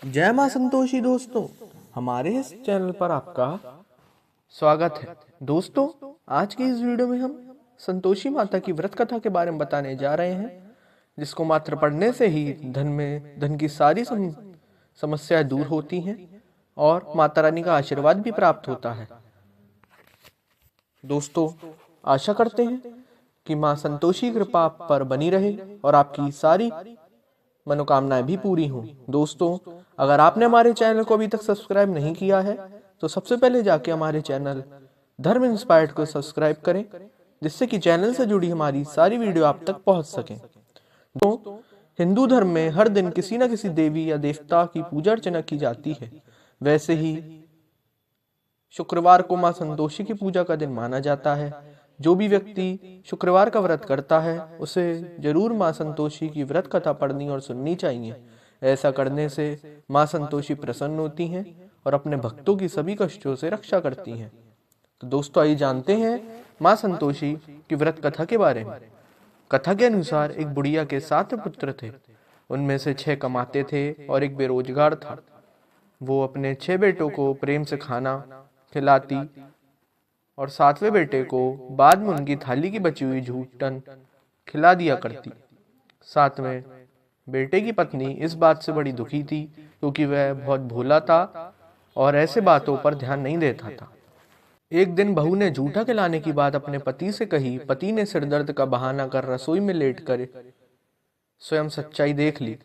जय माँ संतोषी दोस्तों, हमारे इस चैनल पर आपका स्वागत है। दोस्तों, आज की इस वीडियो में हम संतोषी माता की व्रत कथा के बारे में बताने जा रहे हैं, जिसको मात्र पढ़ने से ही धन की सारी समस्याएं दूर होती हैं और माता रानी का आशीर्वाद भी प्राप्त होता है। दोस्तों, आशा करते हैं कि माँ संतोषी की कृपा आप पर बनी रहे और आपकी सारी मनोकामनाएं भी पूरी हों। दोस्तों, अगर आपने हमारे चैनल को अभी तक सब्सक्राइब नहीं किया है तो सबसे पहले जाके हमारे चैनल धर्म इंस्पायर्ड को सब्सक्राइब करें, जिससे कि चैनल से जुड़ी हमारी सारी वीडियो आप तक पहुंच सकें। तो हिंदू धर्म में हर दिन किसी न किसी देवी या देवता की पूजा अर्चना की जाती है। वैसे ही शुक्रवार को मां संतोषी की पूजा का दिन माना जाता है। जो भी व्यक्ति शुक्रवार का व्रत करता है उसे जरूर मां संतोषी की व्रत कथा पढ़नी और सुननी चाहिए। ऐसा करने से मां संतोषी प्रसन्न होती हैं और अपने भक्तों की सभी कष्टों से रक्षा करती हैं। तो दोस्तों, आइए जानते हैं मां संतोषी की व्रत कथा के बारे में। कथा के अनुसार एक बुढ़िया के 7 पुत्र थे। उनमें से 6 कमाते थे और एक बेरोजगार था। वो अपने 6 बेटों को प्रेम से खाना खिलाती और 7वें बेटे को बाद में उनकी थाली की बची हुई झूठन खिला दिया करती। 7वें बेटे की पत्नी इस बात से बड़ी दुखी थी, क्योंकि वह बहुत भोला था और ऐसे बातों पर ध्यान नहीं देता था। एक दिन बहू ने जूठा खिलाने की बात अपने पति से कही। पति ने सिरदर्द का बहाना कर रसोई में लेटकर स्वयं सच्चाई देख ली।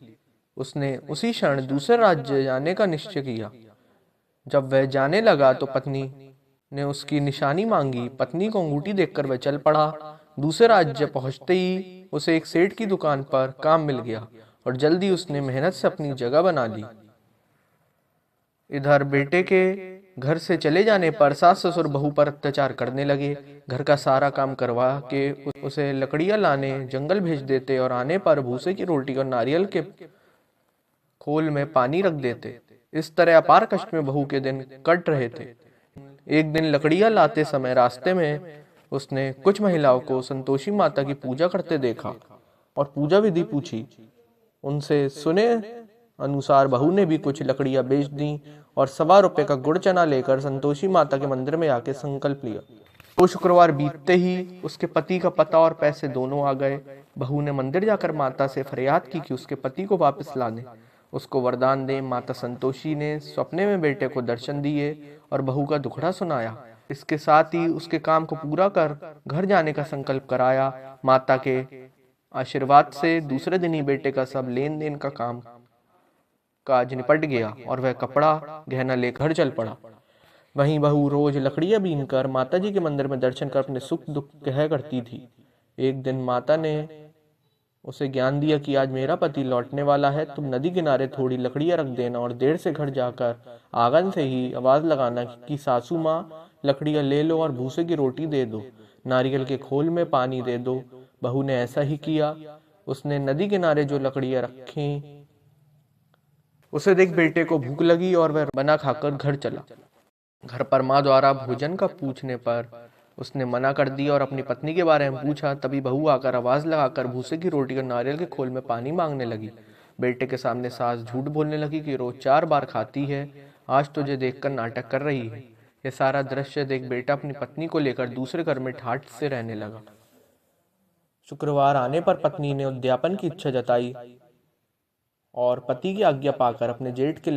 उसने उसी क्षण दूसरे राज्य जाने का निश्चय किया। जब वह जाने लगा तो पत्नी ने उसकी निशानी मांगी। पत्नी को अंगूठी देखकर वह चल पड़ा। दूसरे राज्य पहुंचते ही उसे एक सेठ की दुकान पर काम मिल गया और जल्दी उसने मेहनत से अपनी जगह बना ली। इधर बेटे के घर से चले जाने पर सास ससुर बहू पर अत्याचार करने लगे। घर का सारा काम करवा के उसे लकड़ियां लाने जंगल भेज देते और आने पर भूसे की रोटी और नारियल के खोल में पानी रख देते। इस तरह अपार कष्ट में बहू के दिन कट रहे थे। एक दिन लकड़ियां लाते समय रास्ते में उसने कुछ महिलाओं को संतोषी माता की पूजा करते देखा और पूजा विधि पूछी। उनसे सुने अनुसार बहू ने भी कुछ लकड़ियां बेच दी और ₹1.25 का गुड़ चना लेकर संतोषी माता के मंदिर में आके संकल्प लिया। तो शुक्रवार बीतते ही उसके पति का पता और पैसे दोनों आ गए। बहू ने मंदिर जाकर माता से फरियाद की कि उसके पति को वापस ला दे, उसको वरदान दे। माता संतोषी ने सपने में बेटे को दर्शन दिए और बहू का दुखड़ा सुनाया। इसके साथ ही उसके काम को पूरा कर घर जाने का संकल्प कराया। माता के आशीर्वाद से दूसरे दिन ही बेटे का सब लेन देन का काम काज निपट गया और वह कपड़ा गहना लेकर चल पड़ा। वहीं बहू रोज लकड़ियां बीनकर माता जी के मंदिर में दर्शन कर अपने सुख दुख कहा करती थी। एक दिन माता ने उसे ज्ञान दिया कि आज मेरा पति लौटने वाला है, तुम नदी किनारे थोड़ी लकड़ियां रख देना और देर से घर जाकर आंगन से ही आवाज लगाना कि सासू माँ लकड़ियां ले लो और भूसे की रोटी दे दो, नारियल के खोल में पानी दे दो। बहू ने ऐसा ही किया। उसने नदी किनारे जो लकड़ियां रखी, उसे देख बेटे को भूख लगी और वह बना खाकर घर चला। घर पर माँ द्वारा भोजन का पूछने पर उसने मना कर दिया और अपनी पत्नी के बारे में पूछा। तभी बहू आकर आवाज लगाकर भूसे की रोटी और नारियल के खोल में पानी मांगने लगी। बेटे के सामने सास झूठ बोलने लगी कि रोज 4 बार खाती है, आज तुझे देखकर नाटक कर रही है। यह सारा दृश्य देख बेटा अपनी पत्नी को लेकर दूसरे घर में ठाठ से रहने लगा। शुक्रवार आने पर पत्नी ने उद्यापन की इच्छा जताई और पति की आज्ञा पाकर अपने जेठ के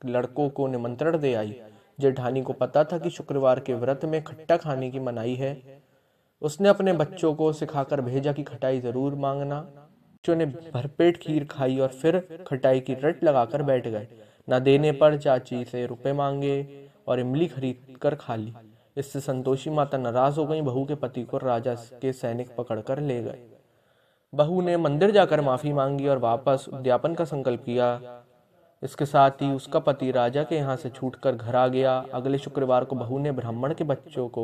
लड़कों को निमंत्रण दे आई। जेठानी को पता था कि शुक्रवार के व्रत में खट्टा खाने की मनाही है। उसने अपने बच्चों को सिखाकर भेजा कि खटाई जरूर मांगना। बच्चों ने भरपेट खीर खाई और फिर खटाई की रट लगाकर बैठ गए। न देने पर चाची से रुपए मांगे और इमली खरीद कर खा ली। इससे संतोषी माता नाराज हो गई। बहू के पति को राजा के सैनिक पकड़कर ले गए। बहू ने मंदिर जाकर माफी मांगी और वापस उद्यापन का संकल्प किया। इसके साथ ही उसका पति राजा के यहाँ से छूटकर घर आ गया। अगले शुक्रवार को बहू ने ब्राह्मण के बच्चों को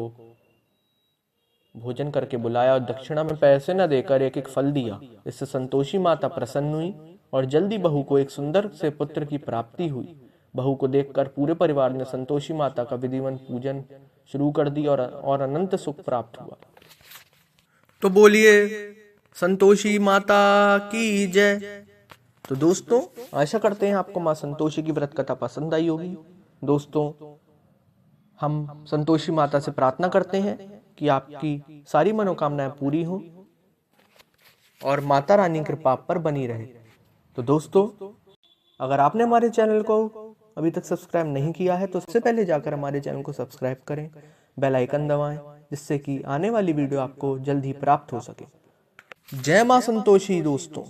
भोजन करके बुलाया और दक्षिणा में पैसे न देकर एक एक फल दिया। इससे संतोषी माता प्रसन्न हुई और जल्दी बहू को एक सुंदर से पुत्र की प्राप्ति हुई। बहू को देखकर पूरे परिवार ने संतोषी माता का विधिवत पूजन शुरू कर दी और अनंत सुख प्राप्त हुआ। तो बोलिए संतोषी माता की जय। तो दोस्तों आशा करते हैं आपको माँ संतोषी की व्रत कथा पसंद आई होगी। दोस्तों हम संतोषी माता से प्रार्थना करते हैं कि आपकी सारी मनोकामनाएं पूरी हों और माता रानी कृपा आप पर बनी रहे। तो दोस्तों अगर आपने हमारे चैनल को अभी तक सब्सक्राइब नहीं किया है तो सबसे पहले जाकर हमारे चैनल को सब्सक्राइब करें, बेल आइकन दबाएं, जिससे कि आने वाली वीडियो आपको जल्द ही प्राप्त हो सके। जय मां संतोषी दोस्तों।